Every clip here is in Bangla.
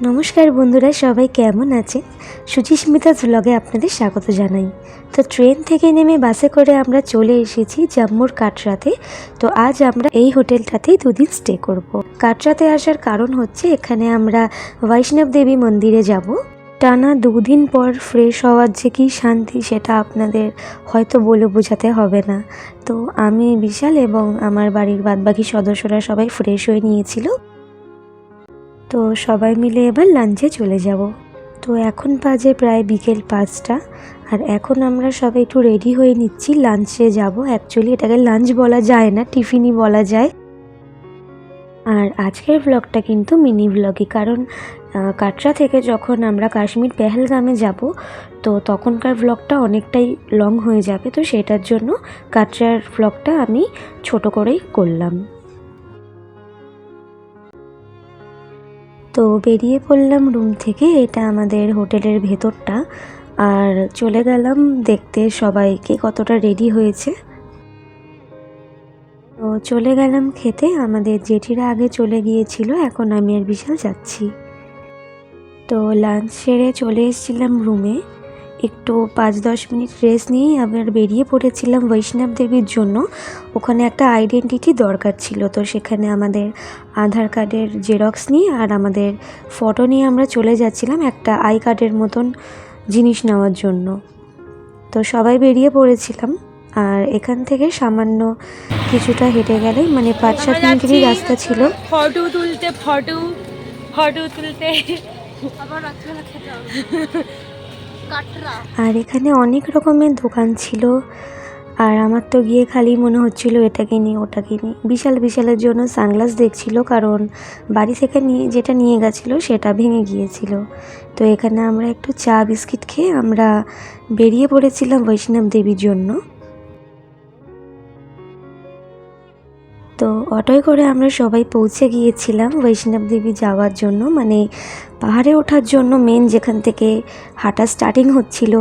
নমস্কার বন্ধুরা, সবাই কেমন আছেন? সুচিস্মিতা ব্লগে আপনাদের স্বাগত জানাই। তো ট্রেন থেকে নেমে বাসে করে আমরা চলে এসেছি জম্মুর কাটরাতে। তো আজ আমরা এই হোটেলটাতেই দুদিন স্টে করব। কাটরাতে আসার কারণ হচ্ছে এখানে আমরা বৈষ্ণব দেবী মন্দিরে যাব। টানা দুদিন পর ফ্রেশ হওয়ার যে কী শান্তি সেটা আপনাদের হয়তো বলে বোঝাতে হবে না। তো আমি বিশাল এবং আমার বাড়ির বাদবাকি সদস্যরা সবাই ফ্রেশ হয়ে নিয়েছিল। তো সবাই মিলে এবার লাঞ্চে চলে যাব। তো এখন বাজে প্রায় বিকেল 5টা, আর এখন আমরা সবাই একটু রেডি হয়ে নিচ্ছি লাঞ্চে যাব। অ্যাকচুয়ালি এটাকে লাঞ্চ বলা যায় না, টিফিনই বলা যায়। আর আজকের ব্লগটা কিন্তু মিনি ব্লগই, কারণ কাটরা থেকে যখন আমরা কাশ্মীর পেহেলগামে যাব তো তখনকার ব্লগটা অনেকটাই লং হয়ে যাবে। তো সেটার জন্য কাটরার ব্লগটা আমি ছোট করেই করলাম। তো বেরিয়ে পড়লাম রুম থেকে, এটা আমাদের হোটেলের ভেতরটা, আর চলে গেলাম দেখতে সবাইকে কতটা রেডি হয়েছে। তো চলে গেলাম খেতে, আমাদের জেঠিরা আগে চলে গিয়েছিল, এখন আমি আর বিশাল যাচ্ছি। তো লাঞ্চ সেরে চলে এসেছিলাম রুমে, একটু 5-10 মিনিট রেস্ট নিয়েই আবার বেরিয়ে পড়েছিলাম বৈষ্ণব দেবীর জন্য। ওখানে একটা আইডেন্টিটি দরকার ছিল, তো সেখানে আমাদের আধার কার্ডের জেরক্স নিয়ে আর আমাদের ফটো নিয়ে আমরা চলে যাচ্ছিলাম একটা আই কার্ডের মতন জিনিস নেওয়ার জন্য। তো সবাই বেরিয়ে পড়েছিলাম, আর এখান থেকে সামান্য কিছুটা হেঁটে গেলে মানে 5-7 মিনিটেরই রাস্তা ছিল। ফটো তুলতে আবার আর এখানে অনেক রকমের দোকান ছিল, আর আমার তো গিয়ে খালি মনে হচ্ছিল এটা কিনি ওটা কিনি। বিশালের জন্য সানগ্লাস দেখছিল, কারণ বাড়ি থেকে যেটা নিয়ে গেছিলো সেটা ভেঙে গিয়েছিল। তো এখানে আমরা একটু চা বিস্কিট খেয়ে আমরা বেরিয়ে পড়েছিলাম বৈষ্ণব দেবীর জন্য। তো অটোয় করে আমরা সবাই পৌঁছে গিয়েছিলাম বৈষ্ণব দেবী যাওয়ার জন্য, মানে পাহাড়ে ওঠার জন্য মেন যেখান থেকে হাঁটা স্টার্টিং হচ্ছিল।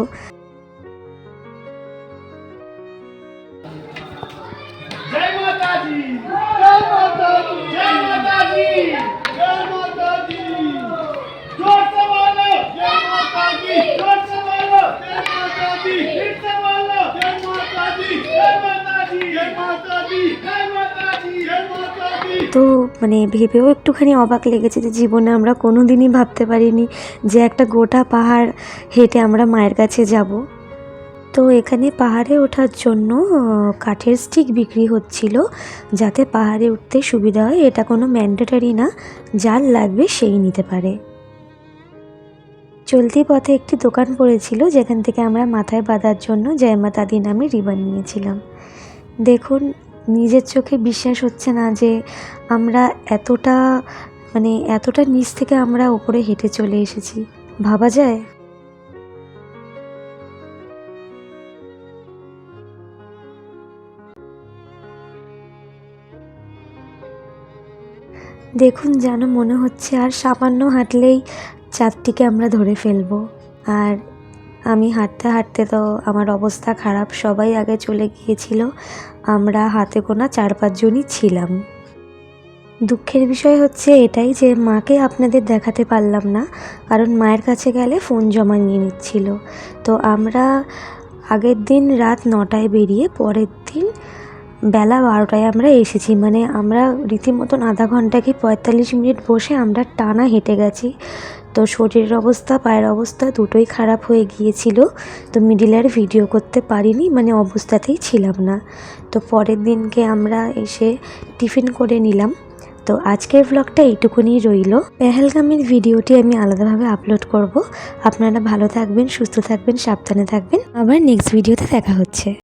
তো মানে ভেবেও একটুখানি অবাক লেগেছে যে জীবনে আমরা কোনো দিনই ভাবতে পারিনি যে একটা গোটা পাহাড় হেঁটে আমরা মায়ের কাছে যাব। তো এখানে পাহাড়ে ওঠার জন্য কাঠের স্টিক বিক্রি হচ্ছিল, যাতে পাহাড়ে উঠতে সুবিধা হয়। এটা কোনো ম্যান্ডেটরি না, যার লাগবে সেই নিতে পারে। চলতি পথে একটি দোকান পড়েছিল, যেখান থেকে আমরা মাথায় বাঁধার জন্য জয় মাতা দি নামে রিবন নিয়েছিলাম। দেখুন, নিজের চোখে বিশ্বাস হচ্ছে না যে আমরা এতটা নিচ থেকে আমরা উপরে হেঁটে চলে এসেছি, ভাবা যায়? দেখুন, যেন মনে হচ্ছে আর সামান্য হাঁটলেই চাঁদটিকে আমরা ধরে ফেলবো। আর আমি হাঁটতে হাঁটতে তো আমার অবস্থা খারাপ, সবাই আগে চলে গিয়েছিল, আমরা হাতে গোনা 4-5 জনই ছিলাম। দুঃখের বিষয় হচ্ছে এটাই যে মাকে আপনাদের দেখাতে পারলাম না, কারণ মায়ের কাছে গেলে ফোন জমা নিয়ে নিচ্ছিল। তো আমরা আগের দিন রাত 9টায় বেরিয়ে পরের দিন বেলা 12টায় আমরা এসেছি, মানে আমরা রীতিমতন আধা ঘন্টা কি 45 মিনিট বসে আমরা টানা হেঁটে গেছি। তো শরীরের অবস্থা, পায়ের অবস্থা দুটোই খারাপ হয়ে গিয়েছিল, তো মিডিলের ভিডিও করতে পারিনি, মানে অবস্থাতেই ছিলাম না। তো পরের দিনকে আমরা এসে টিফিন করে নিলাম। তো আজকের ব্লগটা এইটুকুনি রইল। পেহেলগামের ভিডিওটি আমি আলাদাভাবে আপলোড করব। আপনারা ভালো থাকবেন, সুস্থ থাকবেন, সাবধানে থাকবেন। আবার নেক্সট ভিডিওতে দেখা হচ্ছে।